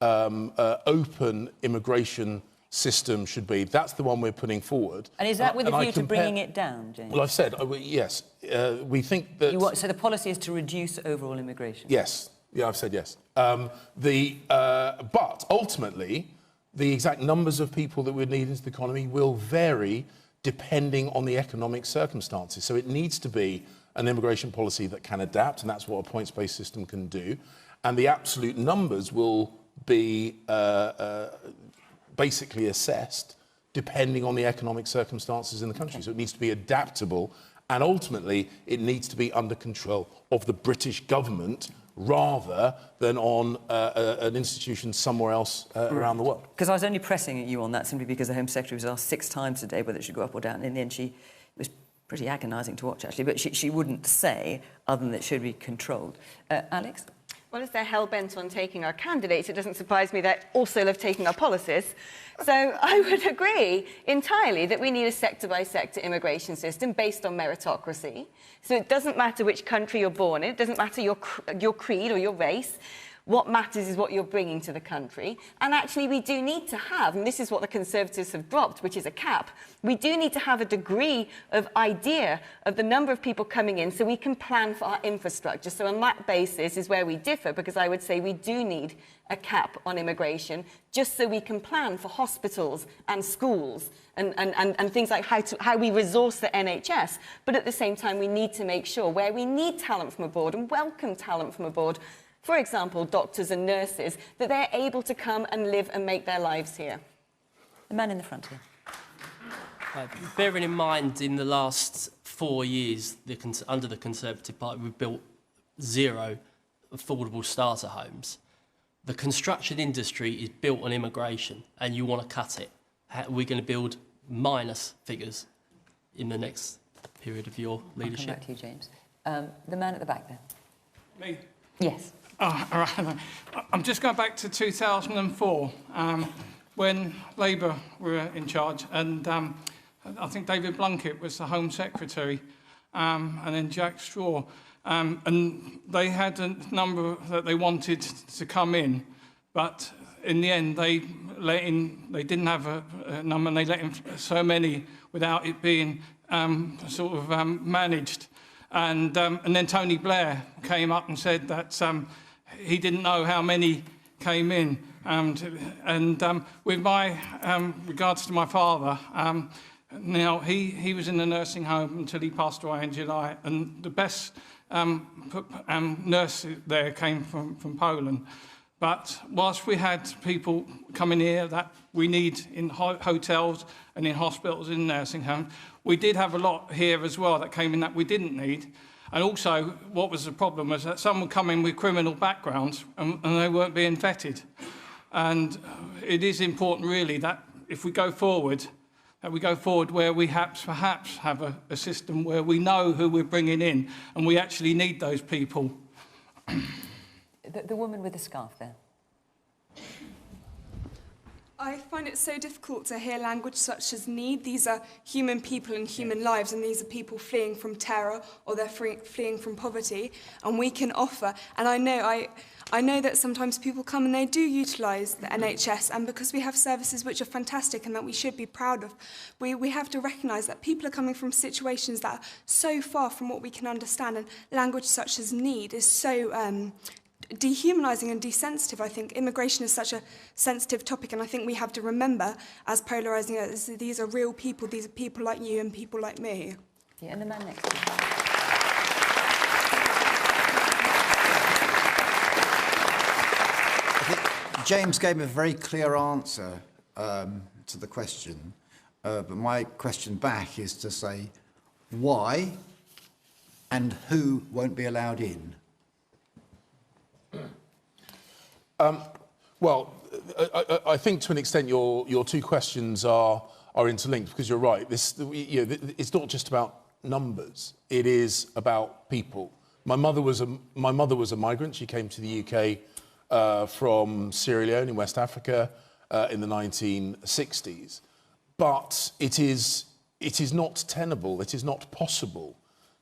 open immigration system should be. That's the one we're putting forward. And is that with a view to bringing it down, James? Well, I've said, yes. We think that... So the policy is to reduce overall immigration? Yes. Yeah, I've said yes. But ultimately, the exact numbers of people that we need into the economy will vary depending on the economic circumstances. So it needs to be an immigration policy that can adapt, and that's what a points-based system can do. And the absolute numbers will be basically assessed depending on the economic circumstances in the country. So it needs to be adaptable, and ultimately it needs to be under control of the British government rather than on an institution somewhere else around the world. Because I was only pressing you on that simply because the Home Secretary was asked 6 times today whether it should go up or down. And in the end, it was pretty agonising to watch, actually, but she wouldn't say other than that it should be controlled. Alex? Well, as they're hell-bent on taking our candidates, it doesn't surprise me they also love taking our policies. So I would agree entirely that we need a sector-by-sector immigration system based on meritocracy. So it doesn't matter which country you're born in, it doesn't matter your creed or your race. What matters is what you're bringing to the country. And actually, we do need to have, and this is what the Conservatives have dropped, which is a cap, we do need to have a degree of idea of the number of people coming in so we can plan for our infrastructure. So on that basis is where we differ, because I would say we do need a cap on immigration just so we can plan for hospitals and schools and things like how we resource the NHS. But at the same time, we need to make sure where we need talent from abroad and welcome talent from abroad, for example, doctors and nurses, that they're able to come and live and make their lives here. The man in the front here. Bearing in mind, in the last 4 years, under the Conservative Party, we've built 0 affordable starter homes. The construction industry is built on immigration, and you want to cut it. We're going to build minus figures in the next period of your leadership. I'll come back to you, James. The man at the back there. Me? Yes. Oh, all right. I'm just going back to 2004, when Labour were in charge, and I think David Blunkett was the Home Secretary, and then Jack Straw. And they had a number that they wanted to come in, but in the end they didn't have a number, and they let in so many without it being managed. And then Tony Blair came up and said that he didn't know how many came in. With my regards to my father, now he was in the nursing home until he passed away in July, and the best nurse there came from Poland. But whilst we had people coming here that we need in hotels and in hospitals, in nursing homes, we did have a lot here as well that came in that we didn't need. And also, what was the problem was that some would come in with criminal backgrounds and they weren't being vetted. And it is important, really, that if we go forward, where we perhaps have a system where we know who we're bringing in and we actually need those people. The woman with the scarf there. I find it so difficult to hear language such as need. These are human people and human lives, and these are people fleeing from terror or they're fleeing from poverty, and we can offer. And I know that sometimes people come and they do utilise the NHS, and because we have services which are fantastic and that we should be proud of, we have to recognise that people are coming from situations that are so far from what we can understand, and language such as need is so dehumanising and desensitive. I think immigration is such a sensitive topic, and I think we have to remember, as polarising as these are real people, these are people like you and people like me. Yeah, and the man next to you. I think James gave a very clear answer to the question, but my question back is to say why and who won't be allowed in? Well, I think to an extent your two questions are interlinked, because you're right. It's not just about numbers; it is about people. My mother was a migrant. She came to the UK from Sierra Leone in West Africa in the 1960s. But it is not tenable. It is not possible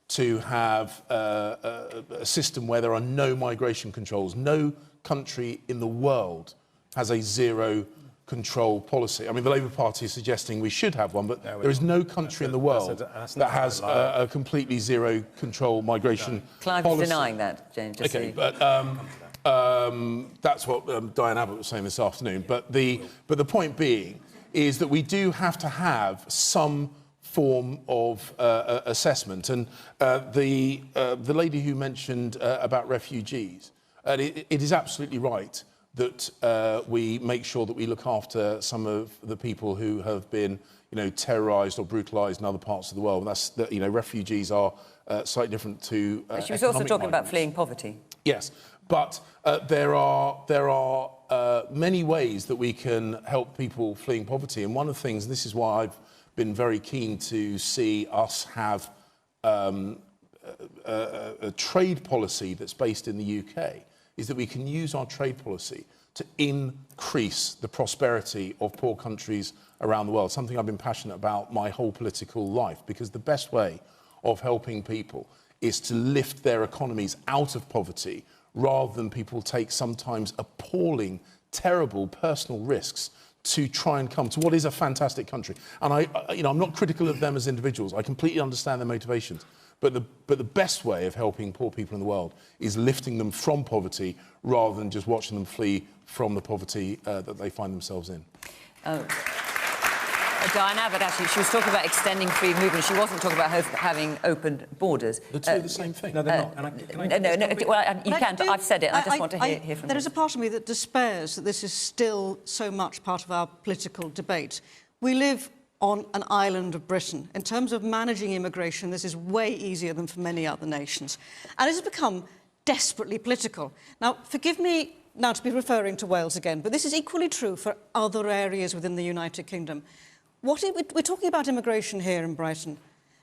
to have a system where there are no migration controls. No country in the world has a zero control policy. I mean, the Labour Party is suggesting we should have one, but there is no country in the world that has a completely zero control migration policy. Clive's denying that, James. Just okay, but that's what Diane Abbott was saying this afternoon. But the point being is that we do have to have some form of assessment. And the lady who mentioned about refugees, it is absolutely right that we make sure that we look after some of the people who have been, terrorised or brutalised in other parts of the world. That's, refugees are slightly different to she was also talking about fleeing poverty. Yes, but there are many ways that we can help people fleeing poverty. And one of the things, this is why I've been very keen to see us have a trade policy that's based in the UK, is that we can use our trade policy to increase the prosperity of poor countries around the world, something I've been passionate about my whole political life, because the best way of helping people is to lift their economies out of poverty rather than people take sometimes appalling, terrible personal risks to try and come to what is a fantastic country. And I'm not critical of them as individuals. I completely understand their motivations. But the best way of helping poor people in the world is lifting them from poverty rather than just watching them flee from the poverty that they find themselves in. Diane Abbott, actually, she was talking about extending free movement. She wasn't talking about having open borders. The two are the same thing. No, they're not. Well, you can, but I've said it. I just want to hear from you. There is a part of me that despairs that this is still so much part of our political debate. We live on an island of Britain. In terms of managing immigration, this is way easier than for many other nations. And it has become desperately political. Now, forgive me now to be referring to Wales again, but this is equally true for other areas within the United Kingdom. We're talking about immigration here in Brighton.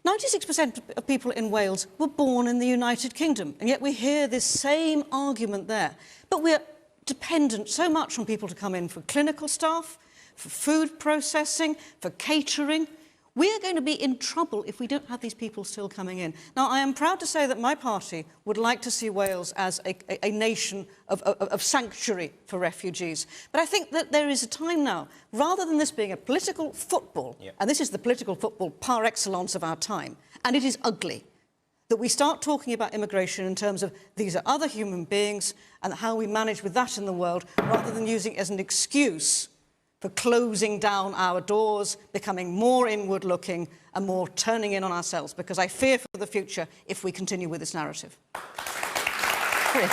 96% of people in Wales were born in the United Kingdom, and yet we hear this same argument there. But we're dependent so much on people to come in for clinical staff, for food processing, for catering. We're going to be in trouble if we don't have these people still coming in. Now, I am proud to say that my party would like to see Wales as a nation of sanctuary for refugees. But I think that there is a time now, rather than this being a political football, and this is the political football par excellence of our time, and it is ugly, that we start talking about immigration in terms of these are other human beings and how we manage with that in the world, rather than using it as an excuse for closing down our doors, becoming more inward-looking and more turning in on ourselves, because I fear for the future if we continue with this narrative. Chris.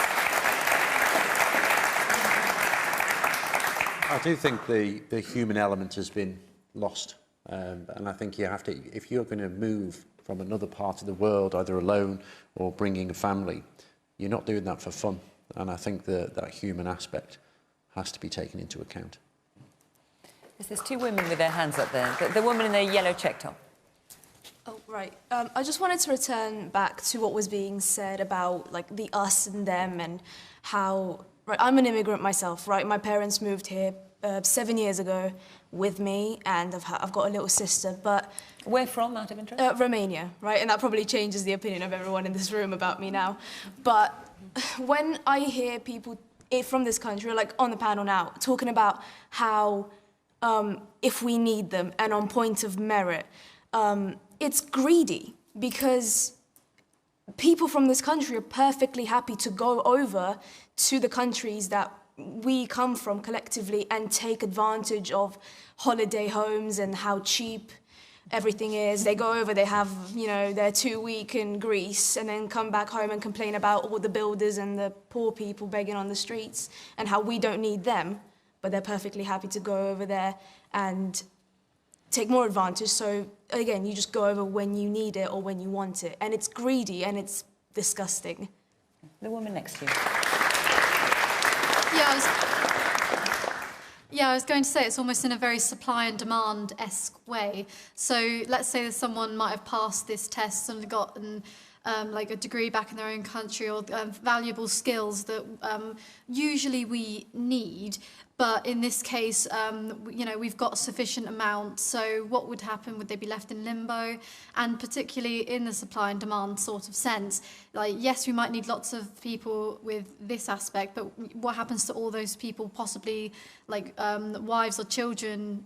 I do think the human element has been lost. And I think you have to, if you're going to move from another part of the world, either alone or bringing a family, you're not doing that for fun. And I think that human aspect has to be taken into account. There's two women with their hands up there. The woman in the yellow check top. Oh, right. I just wanted to return back to what was being said about, like, the us and them and how... Right, I'm an immigrant myself, right? My parents moved here 7 years ago with me, and I've got a little sister, but... Where from, out of interest? Romania, right? And that probably changes the opinion of everyone in this room about me now. But when I hear people from this country, like on the panel now, talking about how... if we need them and on point of merit, it's greedy, because people from this country are perfectly happy to go over to the countries that we come from collectively and take advantage of holiday homes and how cheap everything is. They go over, they have, their 2 week in Greece, and then come back home and complain about all the builders and the poor people begging on the streets and how we don't need them. But they're perfectly happy to go over there and take more advantage. So, again, you just go over when you need it or when you want it. And it's greedy and it's disgusting. The woman next to you. I was going to say it's almost in a very supply and demand-esque way. So let's say that someone might have passed this test and gotten like a degree back in their own country, or valuable skills that usually we need. But in this case, we've got a sufficient amount. So what would happen? Would they be left in limbo? And particularly in the supply and demand sort of sense, like, yes, we might need lots of people with this aspect, but what happens to all those people, possibly like wives or children,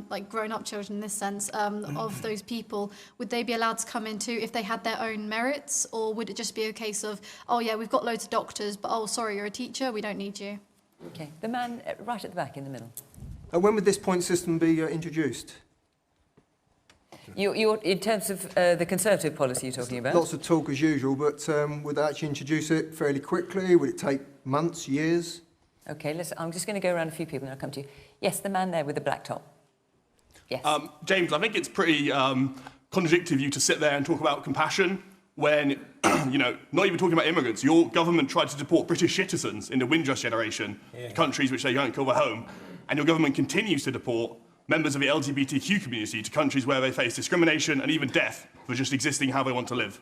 like grown-up children in this sense, of those people? Would they be allowed to come into if they had their own merits? Or would it just be a case of, oh yeah, we've got loads of doctors, but oh, sorry, you're a teacher, we don't need you? OK, the man right at the back in the middle. When would this point system be introduced? You're in terms of the Conservative policy you're talking about? Lots of talk as usual, but would they actually introduce it fairly quickly? Would it take months, years? OK, I'm just going to go around a few people and I'll come to you. Yes, the man there with the black top. Yes. James, I think it's pretty contradictory of you to sit there and talk about compassion when, you know, not even talking about immigrants. Your government tried to deport British citizens in the Windrush generation, countries which they don't call their home, and your government continues to deport members of the LGBTQ community to countries where they face discrimination and even death for just existing how they want to live.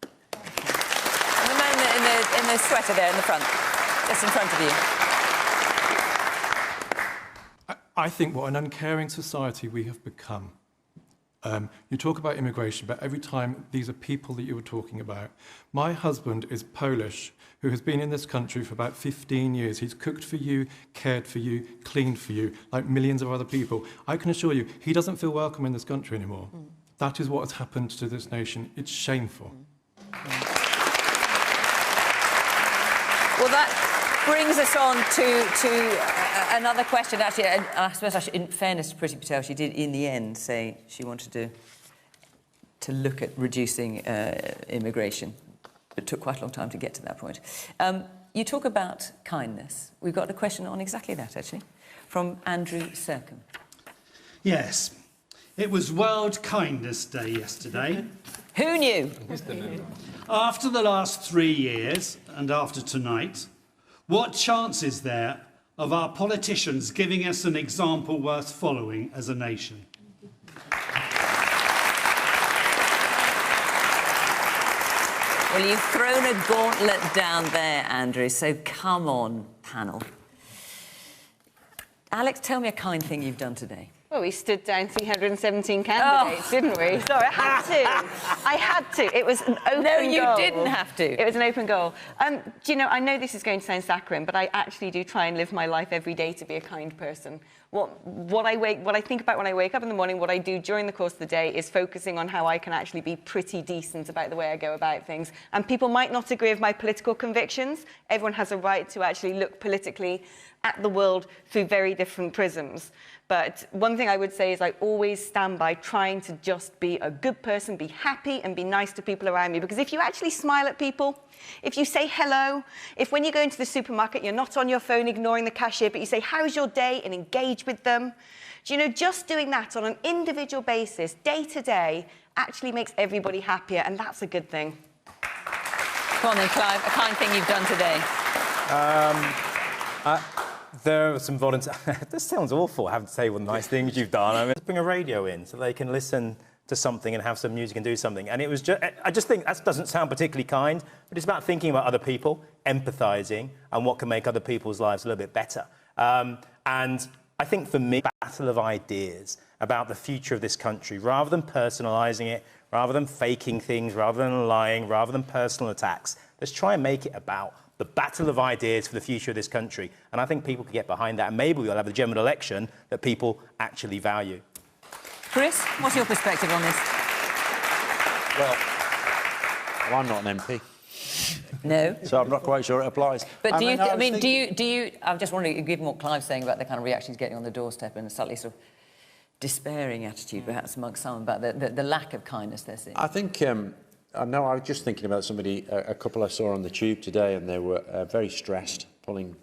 And the man in the sweater there in the front, just in front of you. I think what an uncaring society we have become. You talk about immigration, but every time these are people that you were talking about. My husband is Polish, who has been in this country for about 15 years. He's cooked for you, cared for you, cleaned for you, like millions of other people. I can assure you, he doesn't feel welcome in this country anymore. That is what has happened to this nation. It's shameful. Well, that brings us on to another question, actually. And I suppose, in fairness to Priti Patel, she did, in the end, say she wanted to look at reducing immigration. It took quite a long time to get to that point. You talk about kindness. We've got a question on exactly that, actually, from Andrew Sercombe. Yes. It was World Kindness Day yesterday. Who knew? After the last 3 years, and after tonight, what chance is there of our politicians giving us an example worth following as a nation? Well, you've thrown a gauntlet down there, Andrew, so come on, panel. Alex, tell me a kind thing you've done today. Well, we stood down 317 candidates, didn't we? Sorry, I had to. I had to. It was an open goal. No, you didn't have to. It was an open goal. Do you know, I know this is going to sound saccharine, but I actually do try and live my life every day to be a kind person. What I think about when I wake up in the morning, what I do during the course of the day is focusing on how I can actually be pretty decent about the way I go about things. And people might not agree with my political convictions. Everyone has a right to actually look politically at the world through very different prisms. But one thing I would say is I always stand by trying to just be a good person, be happy and be nice to people around me. Because if you actually smile at people, if you say hello, if when you go into the supermarket, you're not on your phone ignoring the cashier, but you say, how's your day, and engage with them. Do you know, just doing that on an individual basis, day to day, actually makes everybody happier, and that's a good thing. Come on then, Clive, a kind thing you've done today. There are some volunteers. This sounds awful, having to say what nice things you've done. I mean, bring a radio in so they can listen to something and have some music and do something. And it was I just think that doesn't sound particularly kind, but it's about thinking about other people, empathising, and what can make other people's lives a little bit better. And I think for me, battle of ideas about the future of this country, rather than personalising it, rather than faking things, rather than lying, rather than personal attacks, let's try and make it about the battle of ideas for the future of this country. And I think people can get behind that, and maybe we'll have a general election that people actually value. Chris, what's your perspective on this? Well, I'm not an MP. No. So I'm not quite sure it applies. But do you... I'm just wondering, given what Clive's saying about the kind of reactions getting on the doorstep and a slightly sort of despairing attitude, perhaps, amongst some, about the lack of kindness they're seeing. I think... I know, I was just thinking about somebody, a couple I saw on the tube today, and they were very stressed, pulling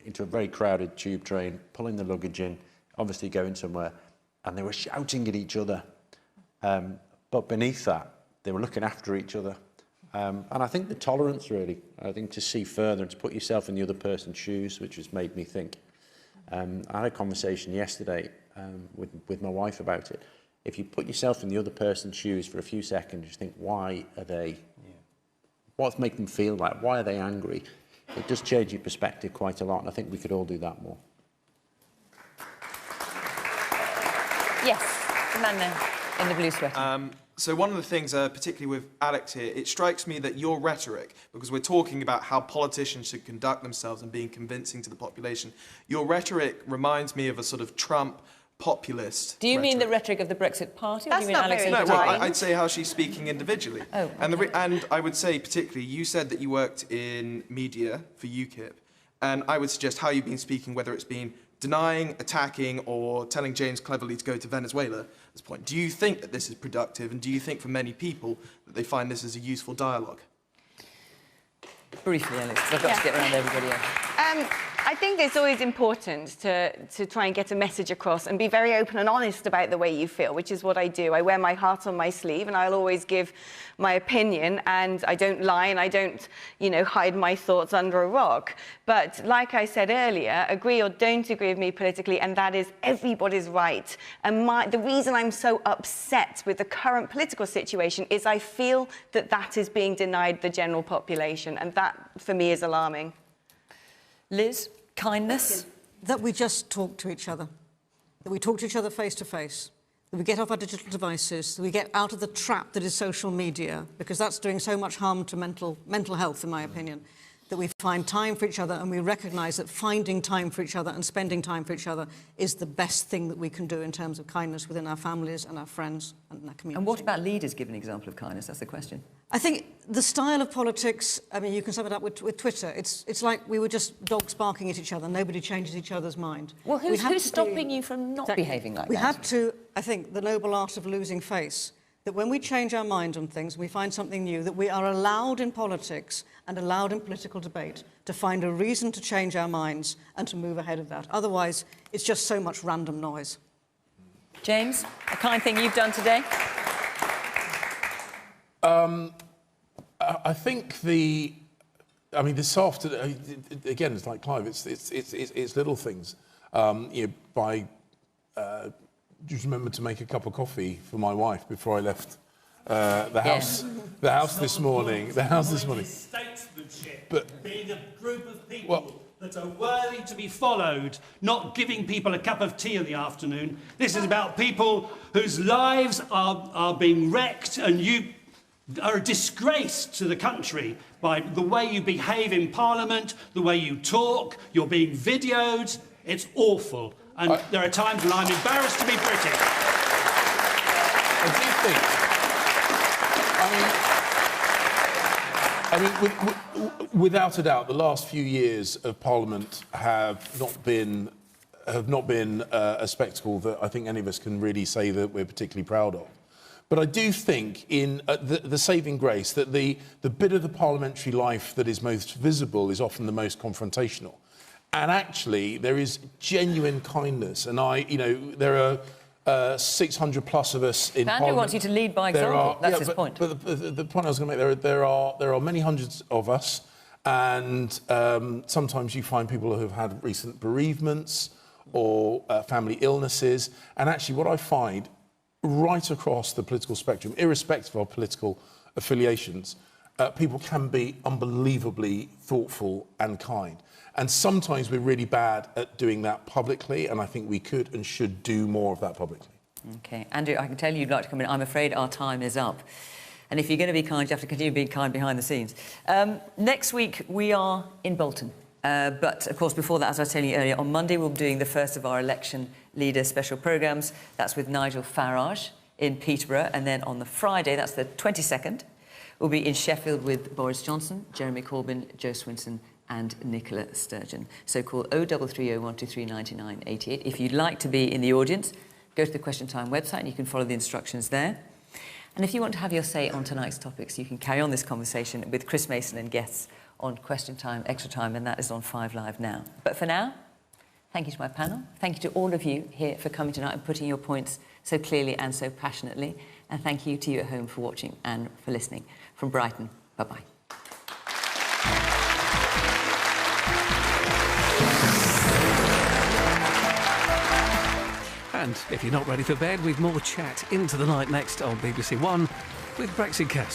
into a very crowded tube train, pulling the luggage in, obviously going somewhere, and they were shouting at each other. But beneath that, they were looking after each other. And I think the tolerance, really, I think to see further and to put yourself in the other person's shoes, which has made me think. I had a conversation yesterday with my wife about it. If you put yourself in the other person's shoes for a few seconds, you think, why are they... What's making them feel like? Why are they angry? It does change your perspective quite a lot, and I think we could all do that more. Yes, the man there in the blue sweater. So one of the things, particularly with Alex here, it strikes me that your rhetoric, because we're talking about how politicians should conduct themselves and being convincing to the population, your rhetoric reminds me of a sort of Trump populist. Do you mean the rhetoric of the Brexit Party? Or That's do you mean Alex no, well, I'd say how she's speaking individually. Oh, okay. And I would say particularly, you said that you worked in media for UKIP, and I would suggest how you've been speaking, whether it's been denying, attacking, or telling James cleverly to go to Venezuela at this point. Do you think that this is productive, and do you think for many people that they find this as a useful dialogue? Briefly, Alex, 'cause I've got to get around everybody else. I think it's always important to try and get a message across and be very open and honest about the way you feel, which is what I do. I wear my heart on my sleeve, and I'll always give my opinion, and I don't lie, and I don't, hide my thoughts under a rock. But like I said earlier, agree or don't agree with me politically, and that is everybody's right. And the reason I'm so upset with the current political situation is I feel that that is being denied the general population, and that, for me, is alarming. Liz, kindness? That we just talk to each other, that we talk to each other face to face, that we get off our digital devices, that we get out of the trap that is social media, because that's doing so much harm to mental health, in my opinion, that we find time for each other, and we recognise that finding time for each other and spending time for each other is the best thing that we can do in terms of kindness within our families and our friends and our community. And what about leaders give an example of kindness? That's the question. I think the style of politics, I mean, you can sum it up with Twitter. It's like we were just dogs barking at each other. Nobody changes each other's mind. Well, who's stopping you from not behaving like that? We have to, I think, the noble art of losing face, that when we change our mind on things, we find something new, that we are allowed in politics and allowed in political debate to find a reason to change our minds and to move ahead of that. Otherwise, it's just so much random noise. James, a kind thing you've done today? I think this afternoon, again, it's like Clive, it's little things. Just remember to make a cup of coffee for my wife before I left the house this morning. Statesmanship, but being a group of people that are worthy to be followed, not giving people a cup of tea in the afternoon. This is about people whose lives are being wrecked, and you are a disgrace to the country by the way you behave in Parliament, the way you talk, you're being videoed. It's awful. And there are times when I'm embarrassed to be British. I do think, without a doubt, the last few years of Parliament have not been a spectacle that I think any of us can really say that we're particularly proud of. But I do think, in the saving grace, that the bit of the parliamentary life that is most visible is often the most confrontational. And actually, there is genuine kindness. And there are 600 plus of us in Parliament. Andrew wants you to lead by example. That's his point. But the point I was going to make, there are many hundreds of us, and sometimes you find people who have had recent bereavements or family illnesses. And actually, what I find right across the political spectrum, irrespective of political affiliations, people can be unbelievably thoughtful and kind. And sometimes we're really bad at doing that publicly, and I think we could and should do more of that publicly. OK. Andrew, I can tell you'd like to come in. I'm afraid our time is up. And if you're going to be kind, you have to continue being kind behind the scenes. Next week, we are in Bolton. But, of course, before that, as I was telling you earlier, on Monday, we'll be doing the first of our election leader special programmes. That's with Nigel Farage in Peterborough. And then on the Friday, that's the 22nd, we'll be in Sheffield with Boris Johnson, Jeremy Corbyn, Jo Swinson and Nicola Sturgeon. So call 0330 123 99 88. If you'd like to be in the audience, go to the Question Time website and you can follow the instructions there. And if you want to have your say on tonight's topics, you can carry on this conversation with Chris Mason and guests on Question Time, Extra Time, and that is on 5 Live now. But for now, thank you to my panel. Thank you to all of you here for coming tonight and putting your points so clearly and so passionately. And thank you to you at home for watching and for listening. From Brighton, bye-bye. And if you're not ready for bed, we've more chat into the night next on BBC One with BREXIT-BOX.